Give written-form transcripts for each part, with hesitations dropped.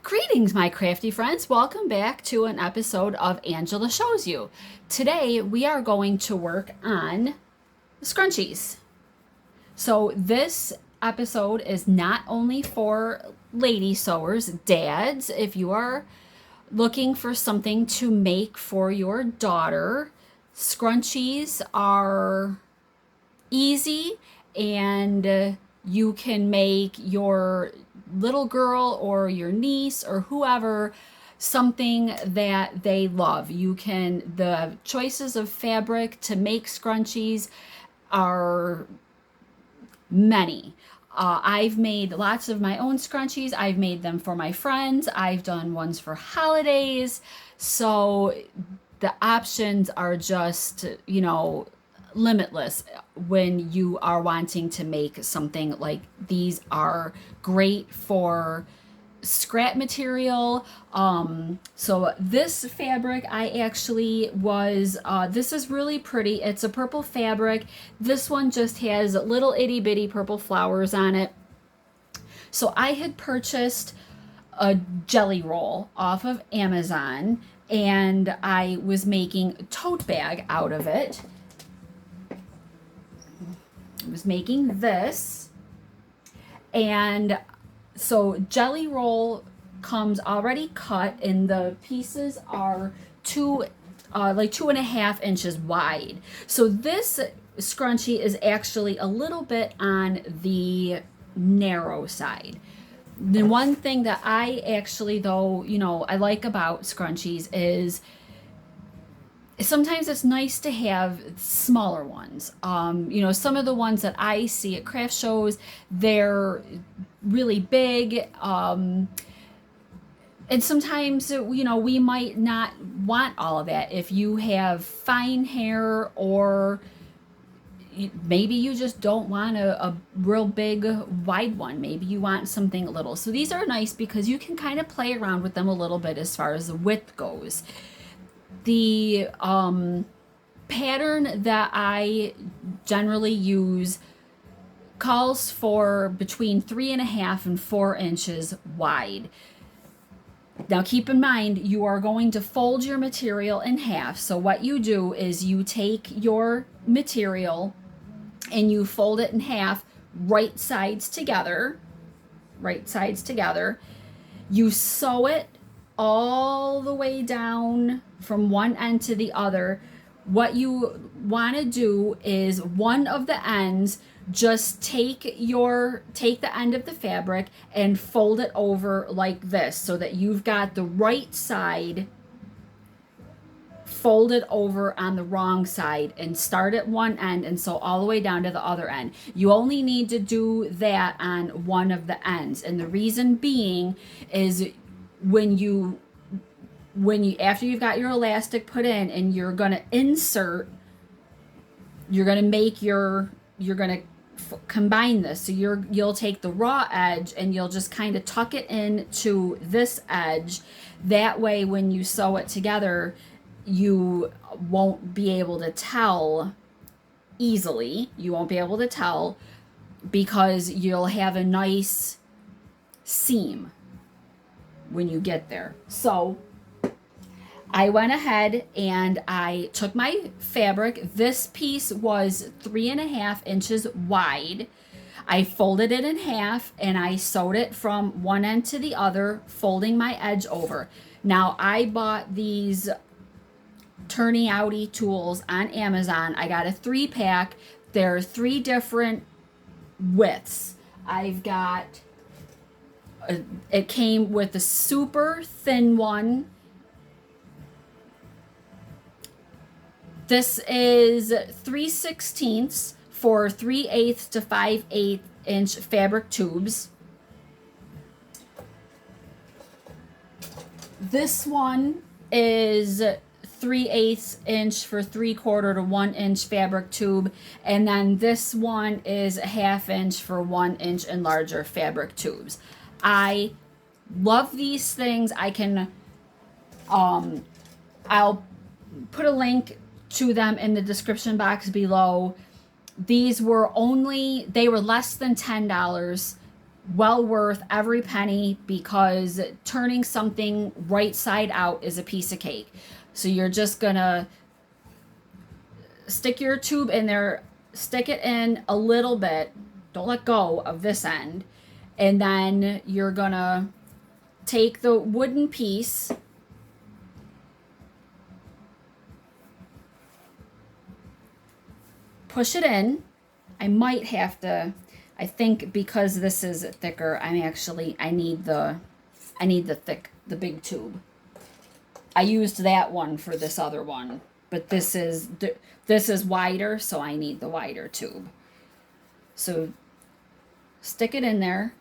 Greetings, my crafty friends. Welcome back to an episode of Angela Shows You. Today, we are going to work on scrunchies. So this episode is not only for lady sewers, dads, if you are looking for something to make for your daughter, scrunchies are easy and you can make your little girl or your niece or whoever something that they love. The choices of fabric to make scrunchies are many. I've made lots of my own scrunchies. I've made them for my friends. I've done ones for holidays. So the options are just, limitless when you are wanting to make something like these. Are great for scrap material. So this fabric this is really pretty. It's a purple fabric. This one just has little itty bitty purple flowers on it. So I had purchased a jelly roll off of Amazon and I was making a tote bag out of it. I was making this, and so jelly roll comes already cut, and the pieces are like 2.5 inches wide. So this scrunchie is actually a little bit on the narrow side. The one thing that I actually, though, I like about scrunchies is sometimes it's nice to have smaller ones. Some of the ones that I see at craft shows, they're really big. And sometimes, we might not want all of that. If you have fine hair, or maybe you just don't want a real big wide one. Maybe you want something little. So these are nice because you can kind of play around with them a little bit as far as the width goes. The pattern that I generally use calls for between 3.5 and 4 inches wide. Now keep in mind, you are going to fold your material in half. So what you do is you take your material and you fold it in half, right sides together. You sew it all the way down from one end to the other. What you want to do is one of the ends, just take the end of the fabric and fold it over like this, so that you've got the right side folded over on the wrong side, and start at one end and sew all the way down to the other end. You only need to do that on one of the ends, and the reason being is after you've got your elastic put in and you're going to insert, you're going to combine this. So you'll take the raw edge and you'll just kind of tuck it into this edge. That way, when you sew it together, you won't be able to tell easily. You won't be able to tell because you'll have a nice seam when you get there. So I went ahead and I took my fabric. This piece was 3.5 inches wide. I folded it in half and I sewed it from one end to the other, folding my edge over. Now I bought these turny outy tools on Amazon. I got a 3-pack. There are 3 different widths. It came with a super thin one. This is 3/16 for 3/8 to 5/8 inch fabric tubes. This one is 3/8 inch for 3/4 to 1 inch fabric tube, and then this one is 1/2 inch for 1 inch and larger fabric tubes. I love these things. I'll put a link to them in the description box below. They were less than $10 well worth every penny, because turning something right side out is a piece of cake. So you're just gonna stick your tube in there, stick it in a little bit, don't let go of this end, and then you're gonna take the wooden piece, push it in. I might have to, I think because this is thicker, I need the big tube. I used that one for this other one, but this is wider, so I need the wider tube. So stick it in there.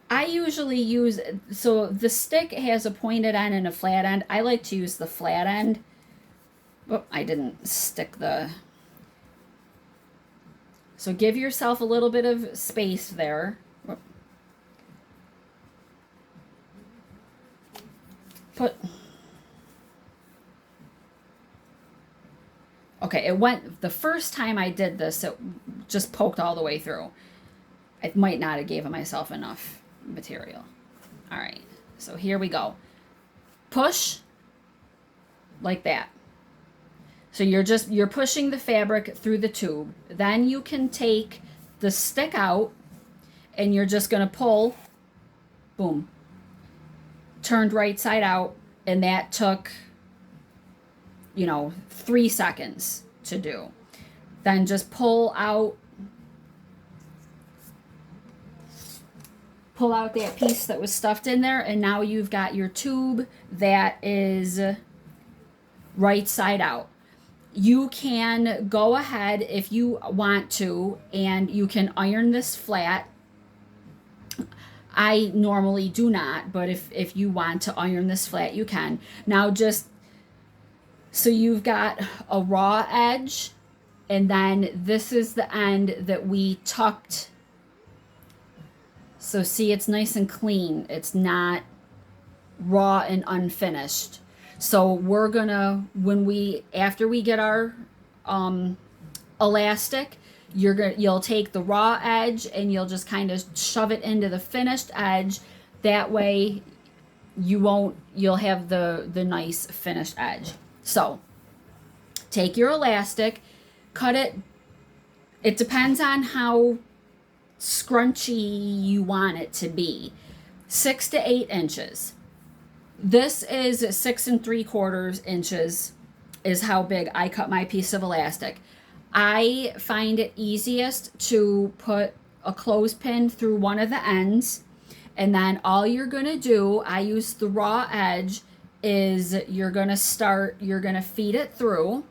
I usually use, so the stick has a pointed end and a flat end. I like to use the flat end. Oh, I didn't stick the, so give yourself a little bit of space there. Okay, it went, the first time I did this, it just poked all the way through. I might not have given myself enough material. All right, so here we go. Push like that. So you're pushing the fabric through the tube. Then you can take the stick out and you're just gonna pull, boom, turned right side out, and that took, 3 seconds to do. Then just pull out that piece that was stuffed in there, and now you've got your tube that is right side out. You can go ahead if you want to, and you can iron this flat. I normally do not, but if you want to iron this flat, you can. Now so you've got a raw edge, and then this is the end that we tucked. So see, it's nice and clean. It's not raw and unfinished. So we're gonna, after we get our elastic, you'll take the raw edge and you'll just kind of shove it into the finished edge. That way you'll have the nice finished edge. So take your elastic, cut it. It depends on how scrunchy you want it to be. 6 to 8 inches. This is 6 3/4 inches is how big I cut my piece of elastic. I find it easiest to put a clothespin through one of the ends, and then all you're gonna do, I use the raw edge, is you're gonna feed it through.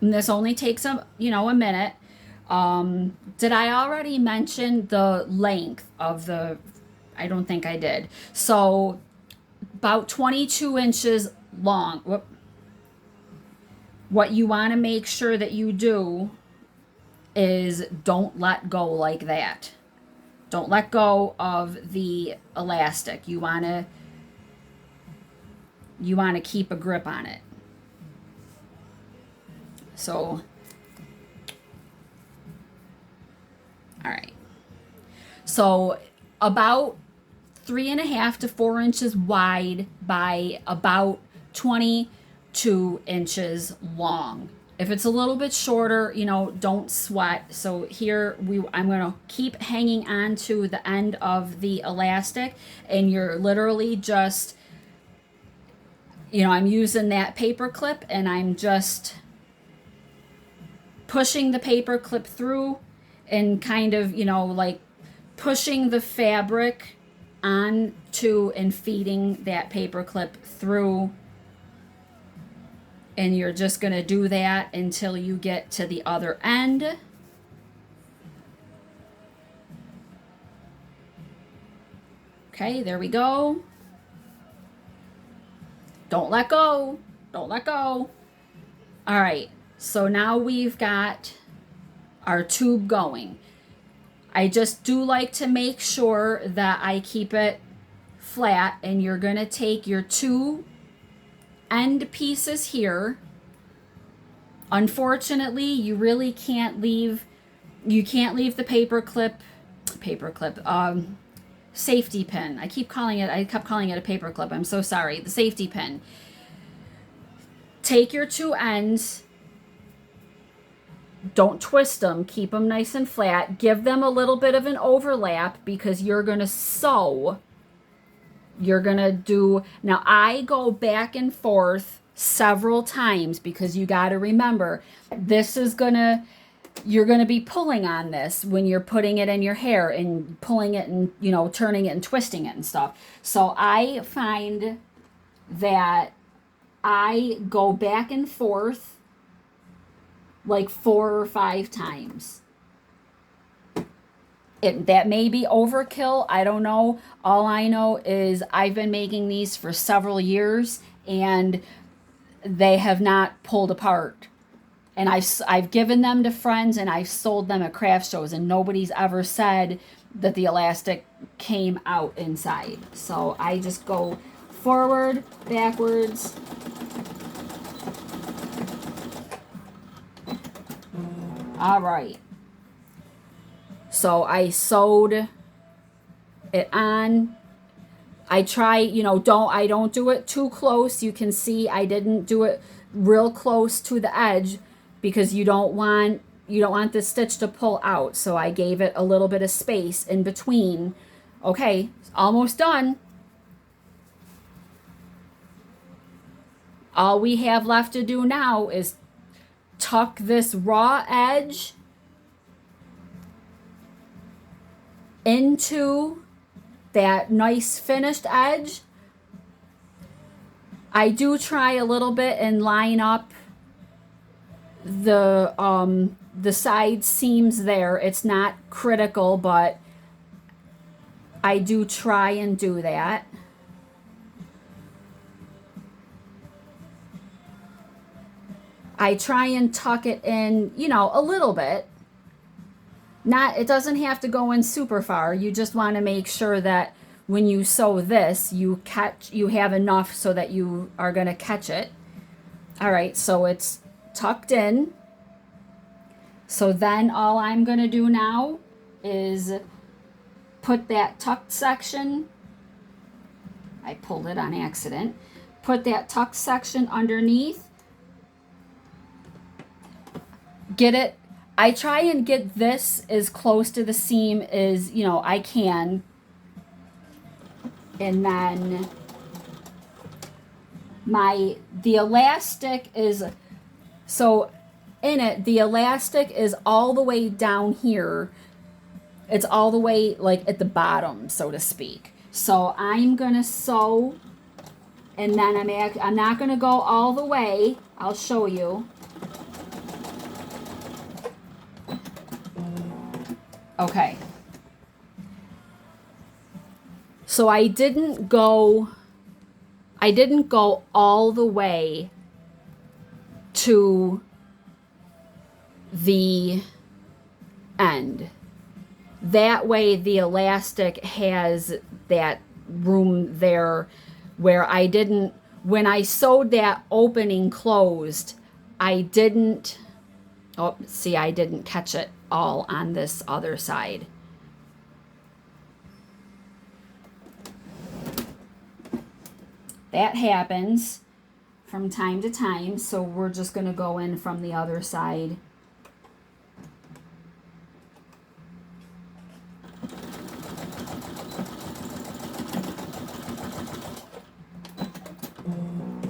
And this only takes a minute. Did I already mention the length of the, I don't think I did. So about 22 inches long. Whoop. What you want to make sure that you do is don't let go like that. Don't let go of the elastic. You want to keep a grip on it. So, all right. So about 3.5 to 4 inches wide by about 22 inches long. If it's a little bit shorter, don't sweat. So here I'm going to keep hanging on to the end of the elastic, and you're literally just, I'm using that paper clip, and I'm just pushing the paper clip through and kind of, like pushing the fabric onto and feeding that paper clip through. And you're just going to do that until you get to the other end. Okay, there we go. Don't let go. Don't let go. All right, so now we've got our tube going. I just do like to make sure that I keep it flat, and you're going to take your two end pieces here, Unfortunately, you really can't leave, you can't leave the safety pin. I kept calling it a paper clip. I'm so sorry. The safety pin. Take your two ends, don't twist them, keep them nice and flat, give them a little bit of an overlap because you're going to sew. You're going to do, now I go back and forth several times because you got to remember, this is going to, you're going to be pulling on this when you're putting it in your hair and pulling it and, you know, turning it and twisting it and stuff. So I find that I go back and forth like 4 or 5 times. That may be overkill. I don't know. All I know is I've been making these for several years and they have not pulled apart. And I've given them to friends and I've sold them at craft shows and nobody's ever said that the elastic came out inside. So I just go forward, backwards. All right. So I sewed it on. I try, you know, I don't do it too close. You can see I didn't do it real close to the edge because you don't want the stitch to pull out. So I gave it a little bit of space in between. Okay, almost done. All we have left to do now is tuck this raw edge into that nice finished edge. I do try a little bit and line up the side seams there. It's not critical, but I do try and do that. I try and tuck it in, you know, a little bit. It doesn't have to go in super far. You just want to make sure that when you sew this, you have enough so that you are going to catch it. All right, so it's tucked in. So then all I'm going to do now is put that tucked section, I pulled it on accident, put that tucked section underneath. Get it. I try and get this as close to the seam as, you know, I can. And then the elastic is, so in it, the elastic is all the way down here. It's all the way like at the bottom, so to speak. So I'm going to sew, and then I'm not going to go all the way. I'll show you. Okay. So I didn't go all the way to the end. That way the elastic has that room there where when I sewed that opening closed, I didn't catch it all on this other side. That happens from time to time, so we're just going to go in from the other side.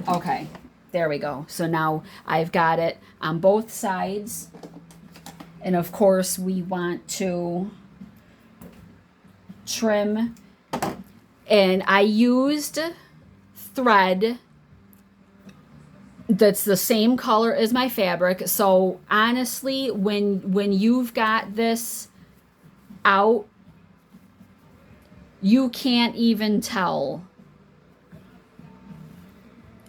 Okay, there we go. So now I've got it on both sides. And of course we want to trim. And I used thread that's the same color as my fabric. So honestly, when you've got this out, you can't even tell.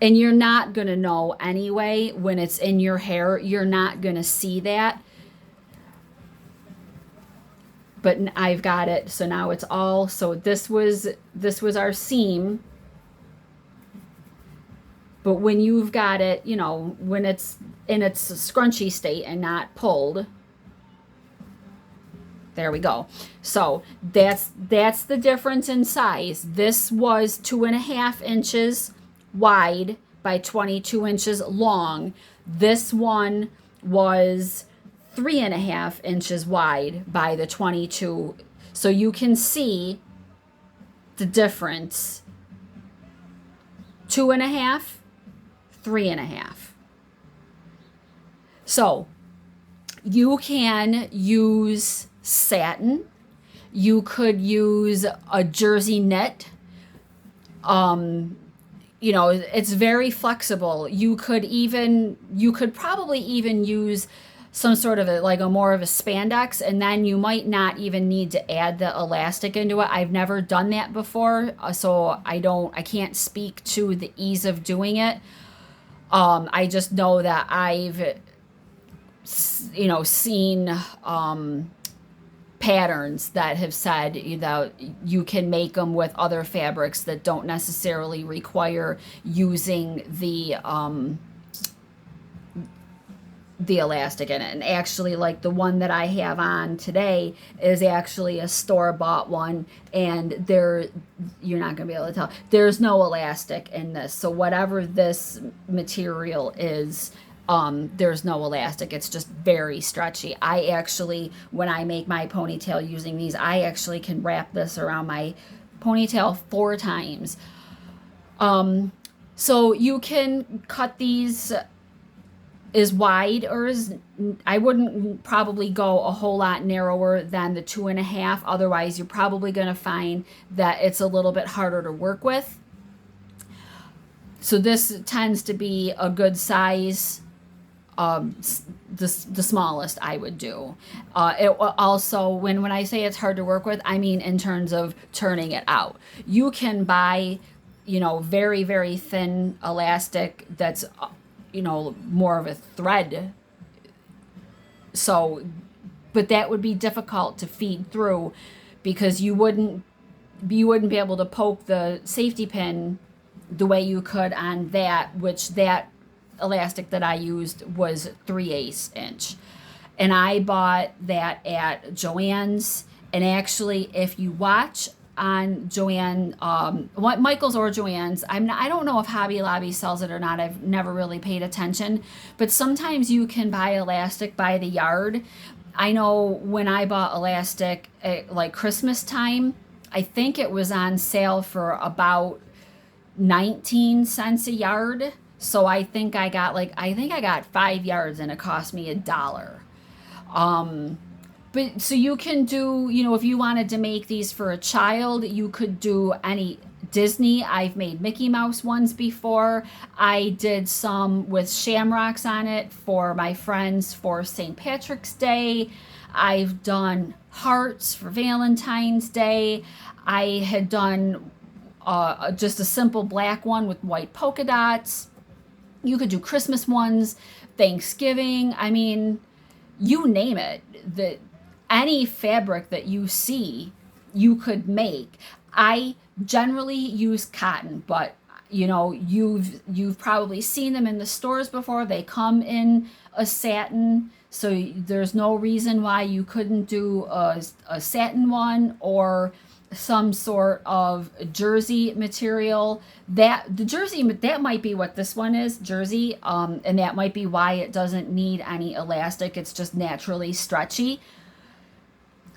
And you're not going to know anyway when it's in your hair. You're not going to see that. But I've got it. So now it's all, so this was our seam. But when you've got it, you know, when it's in its scrunchy state and not pulled, there we go. So that's the difference in size. This was 2.5 inches wide by 22 inches long. This one was 3.5 inches wide by the 22. So you can see the difference. 2.5, 3.5. So you can use satin. You could use a jersey knit. You know, it's very flexible. You could probably even use some sort of a more of a spandex, and then you might not even need to add the elastic into it. I've never done that before, so I can't speak to the ease of doing it. I just know that I've, you know, seen patterns that have said, you know, you can make them with other fabrics that don't necessarily require using the elastic in it. And actually, like the one that I have on today is actually a store-bought one, and you're not going to be able to tell. There's no elastic in this. So whatever this material is, there's no elastic. It's just very stretchy. I actually, when I make my ponytail using these, I actually can wrap this around my ponytail 4 times. So you can cut these as wide, or I wouldn't probably go a whole lot narrower than the 2.5. Otherwise, you're probably going to find that it's a little bit harder to work with. So this tends to be a good size. The smallest I would do. It also, when I say it's hard to work with, I mean in terms of turning it out. You can buy, you know, very, very thin elastic that's, you know, more of a thread. So, but that would be difficult to feed through, because you wouldn't be able to poke the safety pin the way you could on that, which that elastic that I used was 3/8 inch. And I bought that at Joann's. And actually, if you watch on Joann, Michael's or Joann's, I don't know if Hobby Lobby sells it or not. I've never really paid attention. But sometimes you can buy elastic by the yard. I know when I bought elastic at like Christmas time, I think it was on sale for about 19 cents a yard. So I think I got 5 yards, and it cost me $1. But so you can do, you know, if you wanted to make these for a child, you could do any Disney. I've made Mickey Mouse ones before. I did some with shamrocks on it for my friends for St. Patrick's Day. I've done hearts for Valentine's Day. I had done just a simple black one with white polka dots. You could do Christmas ones, Thanksgiving. I mean, you name it. Any fabric that you see, you could make. I generally use cotton, but you know, you've probably seen them in the stores before. They come in a satin, so there's no reason why you couldn't do a satin one, or some sort of jersey material. That might be what this one is, jersey, and that might be why it doesn't need any elastic. It's just naturally stretchy.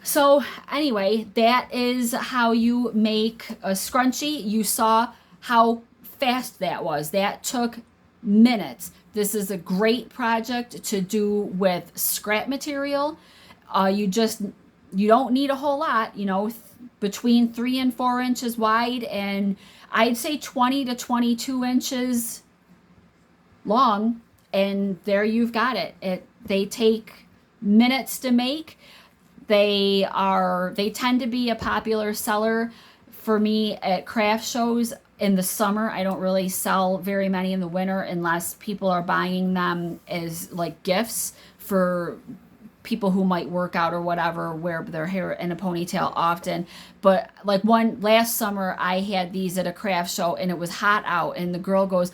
So anyway, that is how you make a scrunchie. You saw how fast that was. That took minutes. This is a great project to do with scrap material. You don't need a whole lot, you know, between 3 and 4 inches wide, and I'd say 20 to 22 inches long, and there you've got it. They take minutes to make. They tend to be a popular seller for me at craft shows in the summer. I don't really sell very many in the winter unless people are buying them as like gifts for people who might work out or whatever, wear their hair in a ponytail often. But like last summer, I had these at a craft show, and it was hot out, and the girl goes,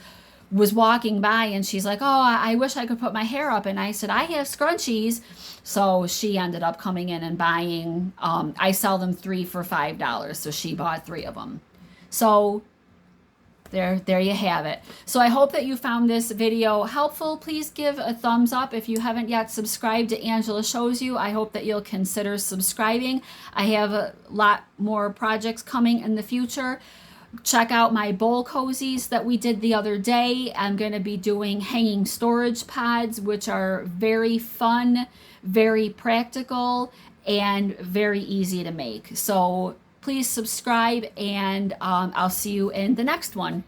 was walking by and she's like, oh, I wish I could put my hair up. And I said, I have scrunchies. So she ended up coming in and buying, I sell them 3 for $5. So she bought 3 of them. So there you have it. So I hope that you found this video helpful. Please give a thumbs up. If you haven't yet subscribed to Angela Shows You, I hope that you'll consider subscribing. I have a lot more projects coming in the future. Check out my bowl cozies that we did the other day. I'm going to be doing hanging storage pods, which are very fun, very practical, and very easy to make. So please subscribe, and I'll see you in the next one.